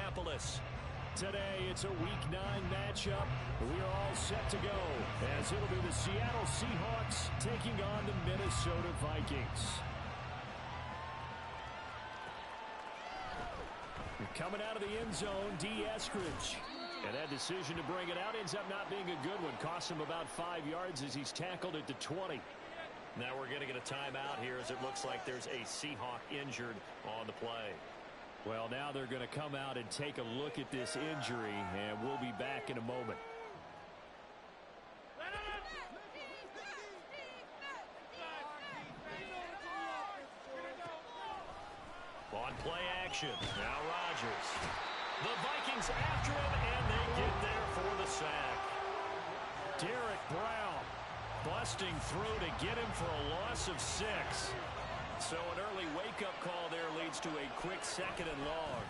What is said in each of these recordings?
Indianapolis. Today, it's a Week 9 matchup. We're all set to go, as it'll be the Seattle Seahawks taking on the Minnesota Vikings. Coming out of the end zone, D. Eskridge. And that decision to bring it out ends up not being a good one. Costs him about 5 yards as he's tackled at the 20. Now we're going to get a timeout here as it looks like there's a Seahawk injured on the play. Well, now they're going to come out and take a look at this injury, and we'll be back in a moment. On play action, now Rodgers. The Vikings after him, and they get there for the sack. Derek Brown busting through to get him for a loss of 6. So an early wake-up call there leads to a quick 2nd and long.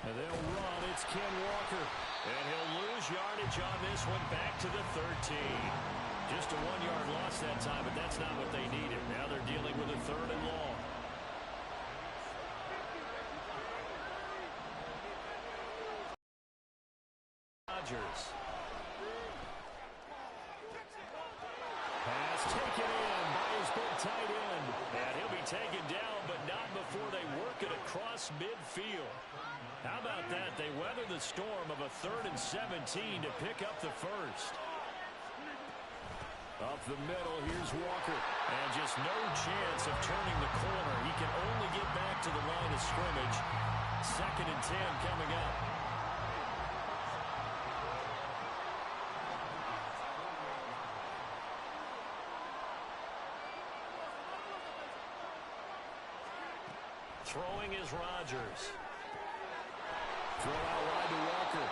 And they'll run. It's Ken Walker. And he'll lose yardage on this one back to the 13. Just a 1-yard loss that time, but that's not what they needed. Now they're dealing with a 3rd and long. Rodgers. Pass taken in by his big tight end. And he'll be taken down, but not before they work it across midfield. How about that? They weather the storm of a 3rd and 17 to pick up the first. Up the middle, here's Walker. And just no chance of turning the corner. He can only get back to the line of scrimmage. 2nd and 10 coming up. Throwing is Rodgers. Throw out wide to Walker.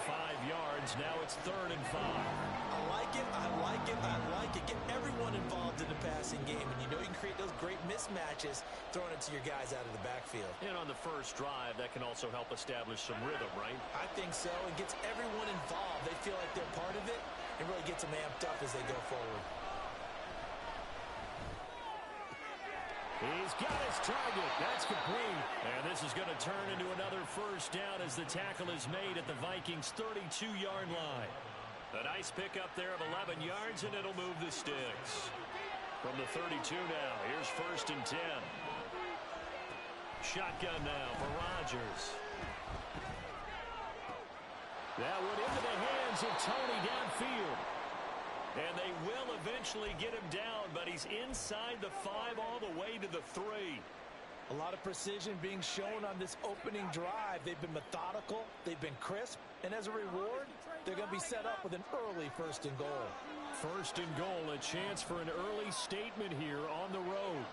5 yards. Now it's 3rd and 5. I like it. I like it. I like it. Get everyone involved in the passing game. And you know you can create those great mismatches throwing it to your guys out of the backfield. And on the first drive, that can also help establish some rhythm, right? I think so. It gets everyone involved. They feel like they're part of it. It really gets them amped up as they go forward. He's got his target. That's complete. And this is going to turn into another first down as the tackle is made at the Vikings' 32-yard line. A nice pickup there of 11 yards, and it'll move the sticks. From the 32 now, here's 1st and 10. Shotgun now for Rodgers. That one into the hands of Tony downfield. And they will eventually get him down, but he's inside the 5 all the way to the 3. A lot of precision being shown on this opening drive. They've been methodical. They've been crisp. And as a reward, they're going to be set up with an early 1st and goal. 1st and goal, a chance for an early statement here on the road.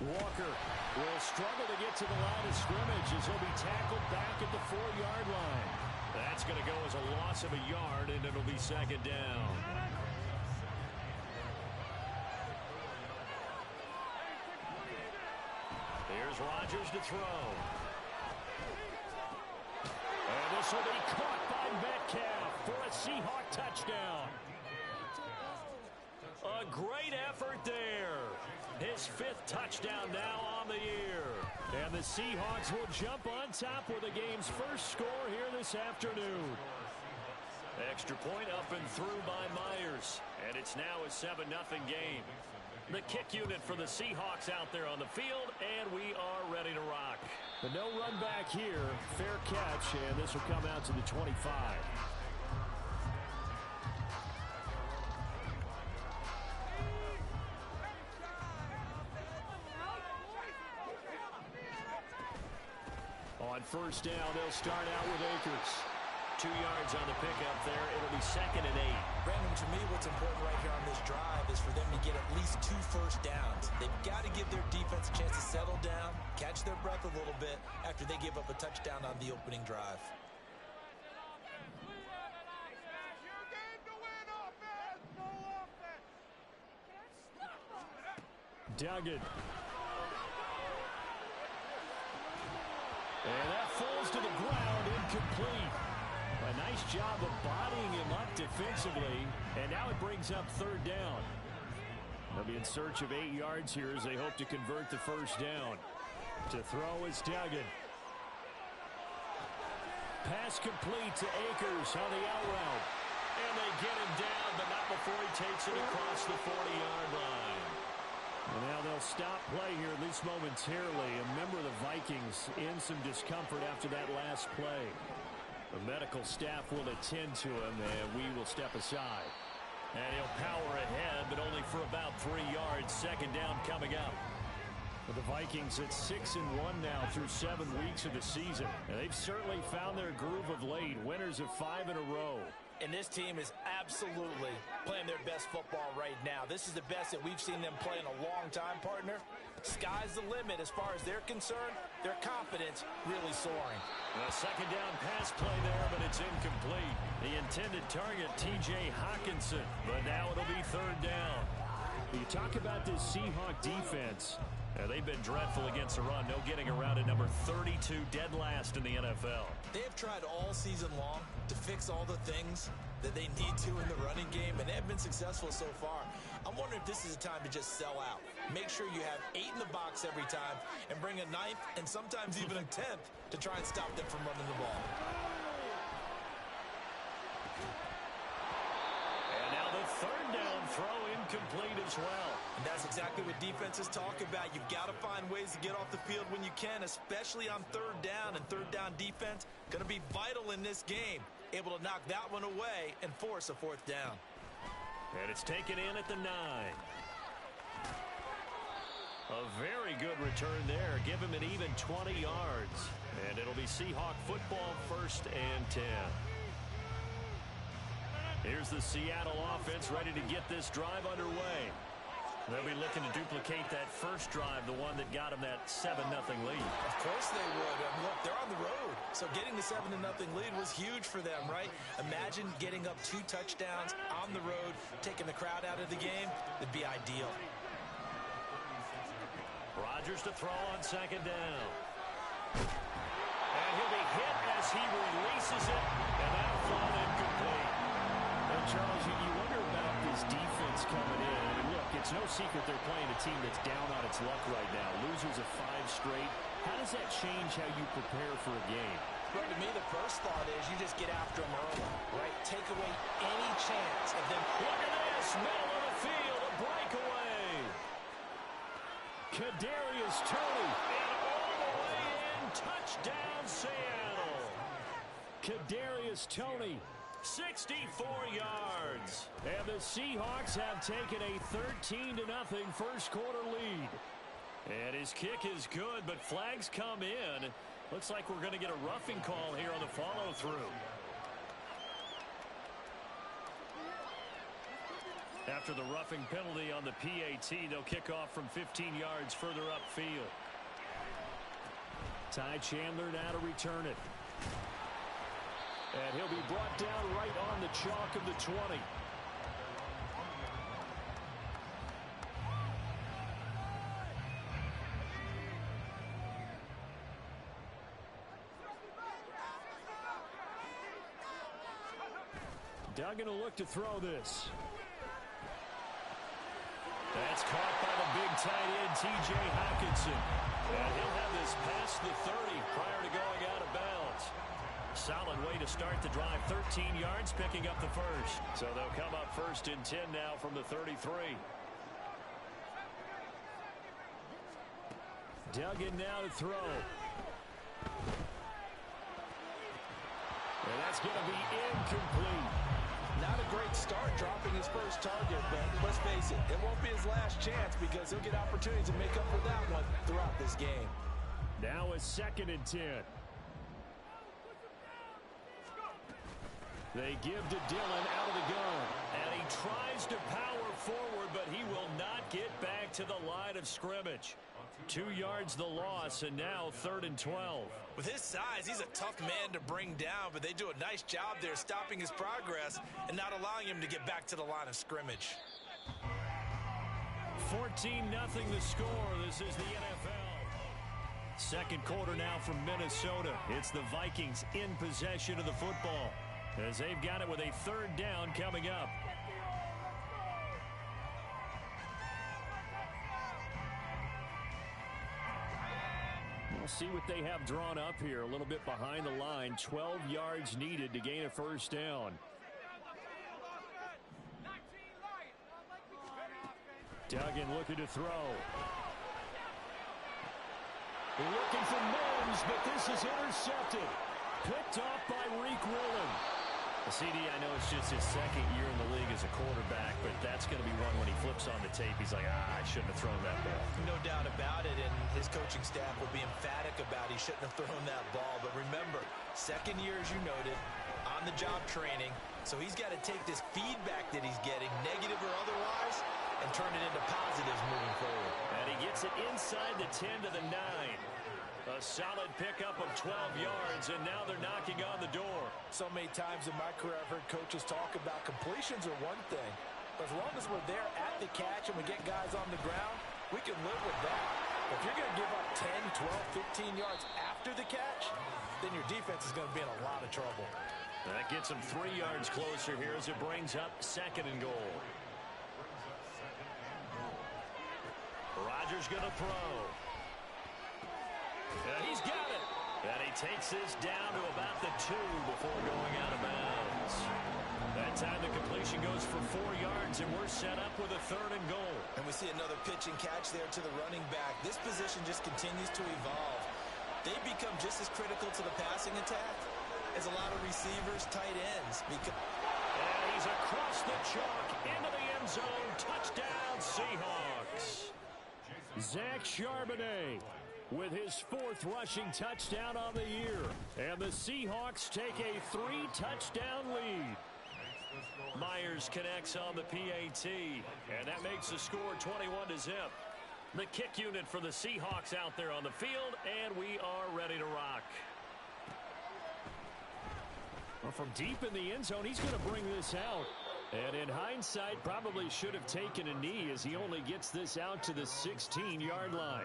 Walker will struggle to get to the line of scrimmage as he'll be tackled back at the 4-yard line. That's going to go as a loss of a yard, and it'll be 2nd down. Here's Rodgers to throw. And this will be caught by Metcalf for a Seahawk touchdown. A great effort there. His 5th touchdown now on the year. And the Seahawks will jump on top with the game's first score here this afternoon. Extra point up and through by Myers. And it's now a 7-0 game. The kick unit for the Seahawks out there on the field, and we are ready to rock. But no run back here. Fair catch, and this will come out to the 25. On 1st down, they'll start out with Akers. 2 yards on the pickup there. It'll be 2nd and 8. Brandon, to me, what's important right here on this drive is for them to get at least 2 first downs. They've got to give their defense a chance to settle down, catch their breath a little bit after they give up a touchdown on the opening drive. Duggan. And that falls to the ground, incomplete. A nice job of bodying him up defensively, and now it brings up 3rd down. They'll be in search of 8 yards here as they hope to convert the first down. To throw is Duggan. Pass complete to Akers on the out route. And they get him down, but not before he takes it across the 40-yard line. And now they'll stop play here, at least momentarily. A member of the Vikings in some discomfort after that last play. The medical staff will attend to him, and we will step aside. And he'll power ahead, but only for about 3 yards. Second down coming up. For the Vikings, it's 6-1 now through 7 weeks of the season. And they've certainly found their groove of late. Winners of 5 in a row. And this team is absolutely playing their best football right now. This is the best that we've seen them play in a long time, partner. Sky's the limit as far as they're concerned. Their confidence really soaring. A second down pass play there, but it's incomplete. The intended target, T.J. Hawkinson, but now it'll be third down. You talk about this Seahawk defense. They've been dreadful against the run. No getting around at number 32, dead last in the NFL. They have tried all season long to fix all the things that they need to in the running game, and they have been successful so far. I'm wondering if this is a time to just sell out. Make sure you have 8 in the box every time and bring a 9th and sometimes even a 10th to try and stop them from running the ball. And now the third down throw incomplete as well. And that's exactly what defenses talk about. You've got to find ways to get off the field when you can, especially on third down. And third down defense going to be vital in this game. Able to knock that one away and force a fourth down. And it's taken in at the 9. A very good return there. Give him an even 20 yards. And it'll be Seahawk football, 1st and 10. Here's the Seattle offense ready to get this drive underway. They'll be looking to duplicate that first drive, the one that got them that 7-0 lead. Of course they would. Look, they're on the road. So getting the 7-0 lead was huge for them, right? Imagine getting up 2 touchdowns on the road, taking the crowd out of the game. It'd be ideal. Rodgers to throw on second down. And he'll be hit as he releases it. And that'll fall incomplete. And Charles, you wonder about this defense coming in. I mean, look, it's no secret they're playing a team that's down on its luck right now. Losers of 5 straight. How does that change how you prepare for a game? Well, to me, the first thought is you just get after them early, right? Take away any chance of them. Look at this, middle of the field, a breakaway. Kadarius Toney. And all the way in, touchdown Seattle. Kadarius Toney. 64 yards. And the Seahawks have taken a 13-0 first quarter lead. And his kick is good, but flags come in. Looks like we're going to get a roughing call here on the follow-through. After the roughing penalty on the PAT, they'll kick off from 15 yards further upfield. Ty Chandler now to return it. And he'll be brought down right on the chalk of the 20. Duggan will look to throw this. That's caught by the big tight end, T.J. Hawkinson. And he'll have this past the 30 prior to going out of bounds. Solid way to start the drive. 13 yards, picking up the first. So they'll come up 1st and 10 now from the 33. Duggan now to throw. And that's going to be incomplete. Not a great start dropping his first target, but let's face it, it won't be his last chance because he'll get opportunities to make up for that one throughout this game. Now a 2nd and 10. They give to Dillon out of the gun. And he tries to power forward, but he will not get back to the line of scrimmage. 2 yards the loss, and now 3rd and 12. With his size, he's a tough man to bring down, but they do a nice job there stopping his progress and not allowing him to get back to the line of scrimmage. 14-0 the score. This is the NFL. Second quarter now from Minnesota. It's the Vikings in possession of the football as they've got it with a 3rd down coming up. We'll see what they have drawn up here. A little bit behind the line. 12 yards needed to gain a first down. Duggan looking to throw. Looking for Mims, but this is intercepted. Picked off by Reek Willen. CD, I know it's just his second year in the league as a quarterback, but that's going to be one when he flips on the tape. He's like, I shouldn't have thrown that ball. No doubt about it, and his coaching staff will be emphatic about he shouldn't have thrown that ball. But remember, second year, as you noted, on-the-job training, so he's got to take this feedback that he's getting, negative or otherwise, and turn it into positives moving forward. And he gets it inside the 10 to the 9. A solid pickup of 12 yards, and now they're knocking on the door. So many times in my career, I've heard coaches talk about completions are one thing. But as long as we're there at the catch and we get guys on the ground, we can live with that. But if you're going to give up 10, 12, 15 yards after the catch, then your defense is going to be in a lot of trouble. That gets them 3 yards closer here as it brings up 2nd and goal. Rodgers going to throw. He's got it. And he takes this down to about the 2 before going out of bounds. That time the completion goes for 4 yards, and we're set up with a 3rd and goal. And we see another pitch and catch there to the running back. This position just continues to evolve. They become just as critical to the passing attack as a lot of receivers, tight ends. And he's across the chalk into the end zone. Touchdown, Seahawks. Zach Charbonnet with his 4th rushing touchdown on the year. And the Seahawks take a 3-touchdown lead. Myers connects on the PAT, and that makes the score 21-0. The kick unit for the Seahawks out there on the field, and we are ready to rock. Well, from deep in the end zone, he's going to bring this out. And in hindsight, probably should have taken a knee as he only gets this out to the 16-yard line.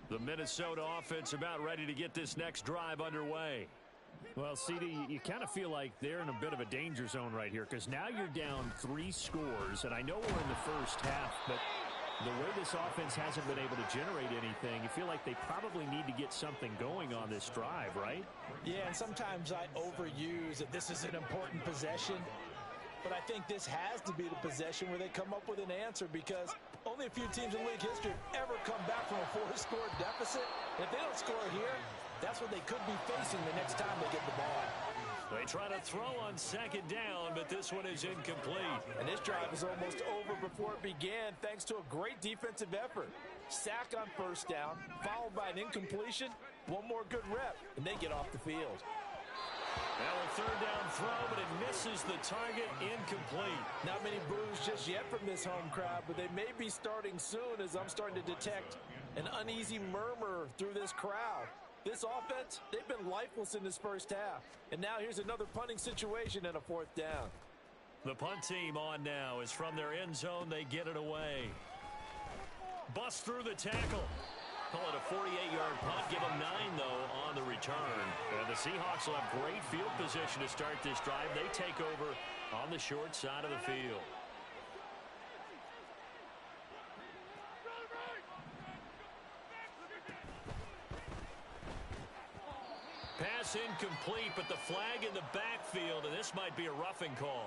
The Minnesota offense about ready to get this next drive underway. Well, CD, you kind of feel like they're in a bit of a danger zone right here because now you're down 3 scores, and I know we're in the first half, but the way this offense hasn't been able to generate anything, you feel like they probably need to get something going on this drive, right? Yeah, and sometimes I overuse that this is an important possession. But I think this has to be the possession where they come up with an answer because only a few teams in league history have ever come back from a 4-score deficit. And if they don't score here, that's what they could be facing the next time they get the ball. They try to throw on 2nd down, but this one is incomplete. And this drive is almost over before it began thanks to a great defensive effort. Sack on 1st down, followed by an incompletion, one more good rep, and they get off the field. Now a 3rd down throw, but it misses the target, incomplete. Not many boos just yet from this home crowd, but they may be starting soon as I'm starting to detect an uneasy murmur through this crowd. This offense, they've been lifeless in this first half. And now here's another punting situation and a 4th down. The punt team on now is from their end zone. They get it away. Bust through the tackle. Call it a 48-yard punt. Give them 9, though, on the return. And the Seahawks will have great field position to start this drive. They take over on the short side of the field. Pass incomplete, but the flag in the backfield, and this might be a roughing call.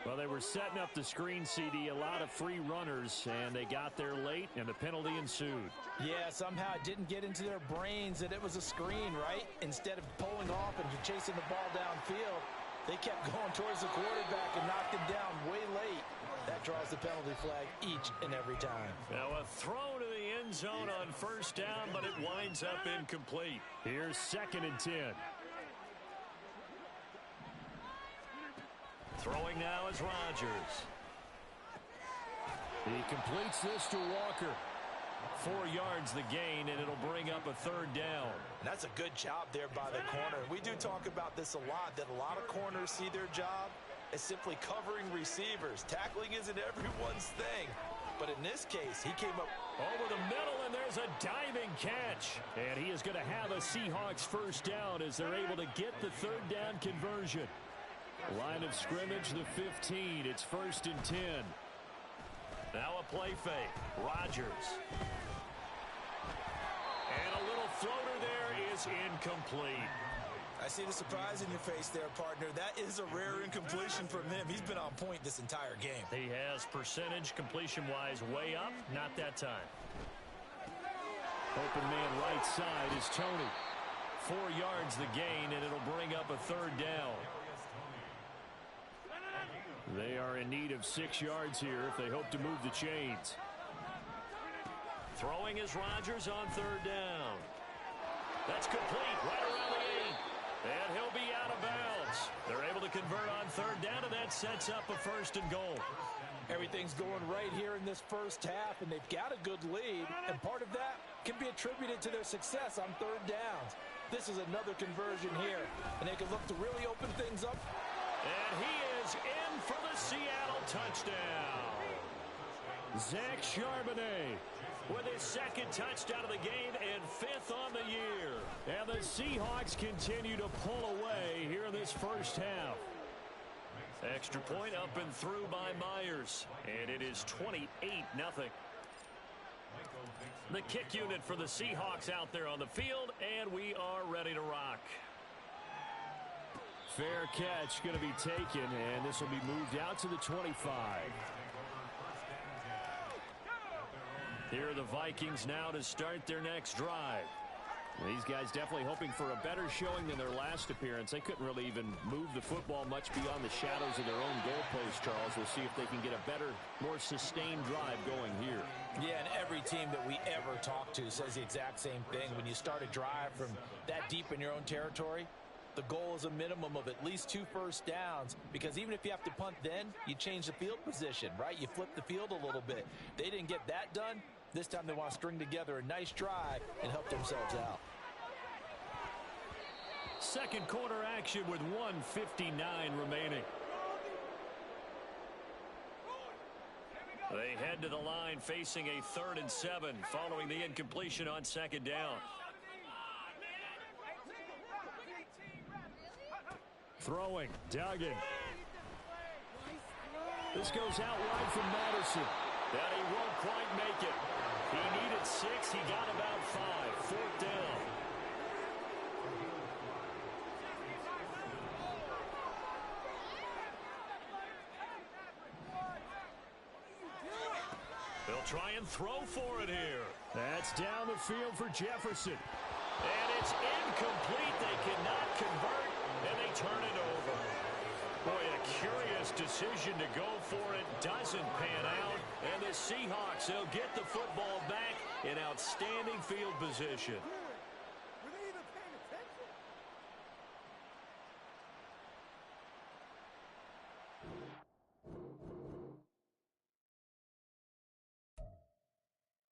Well, they were setting up the screen, CD, a lot of free runners, and they got there late, and the penalty ensued. Yeah, somehow it didn't get into their brains that it was a screen, right? Instead of pulling off and chasing the ball downfield, they kept going towards the quarterback and knocked him down way late. That draws the penalty flag each and every time. Now a throw to the end zone on 1st down, but it winds up incomplete. Here's 2nd and 10. Throwing now is Rodgers. He completes this to Walker. 4 yards the gain, and it'll bring up a 3rd down. And that's a good job there by the corner. We do talk about this a lot, that a lot of corners see their job as simply covering receivers. Tackling isn't everyone's thing. But in this case, he came up over the middle, and there's a diving catch. And he is going to have a Seahawks 1st down as they're able to get the 3rd down conversion. Line of scrimmage, the 15. It's 1st and 10. Now a play fake. Rodgers. And a little floater there is incomplete. I see the surprise in your face there, partner. That is a rare incompletion from him. He's been on point this entire game. He has percentage completion-wise way up. Not that time. Open man right side is Tony. 4 yards the gain, and it'll bring up a 3rd down. They are in need of 6 yards here if they hope to move the chains. Throwing is Rodgers on 3rd down. That's complete right around the 8. And he'll be out of bounds. They're able to convert on 3rd down, and that sets up a 1st and goal. Everything's going right here in this first half, and they've got a good lead, and part of that can be attributed to their success on 3rd downs. This is another conversion here, and they can look to really open things up. And he is in for the Seattle touchdown. Zach Charbonnet with his 2nd touchdown of the game and 5th on the year. And the Seahawks continue to pull away here in this first half. Extra point up and through by Myers. And it is 28-0. The kick unit for the Seahawks out there on the field, and we are ready to rock. Fair catch going to be taken, and this will be moved out to the 25. Here are the Vikings now to start their next drive. These guys definitely hoping for a better showing than their last appearance. They couldn't really even move the football much beyond the shadows of their own goalpost, Charles. We'll see if they can get a better, more sustained drive going here. Yeah, and every team that we ever talk to says the exact same thing. When you start a drive from that deep in your own territory, the goal is a minimum of at least 2 first downs, because even if you have to punt then, you change the field position, right? You flip the field a little bit. They didn't get that done. This time they want to string together a nice drive and help themselves out. Second quarter action with 1:59 remaining. They head to the line facing a 3rd and 7 following the incompletion on 2nd down. Throwing, Duggan. This goes out wide from Madison. And he won't quite make it. He needed 6. He got about 5. 4th down. They'll try and throw for it here. That's down the field for Jefferson. And it's incomplete. They cannot convert, and they turn it over. Boy, a curious decision to go for it. Doesn't pan out. And the Seahawks, they'll get the football back in outstanding field position.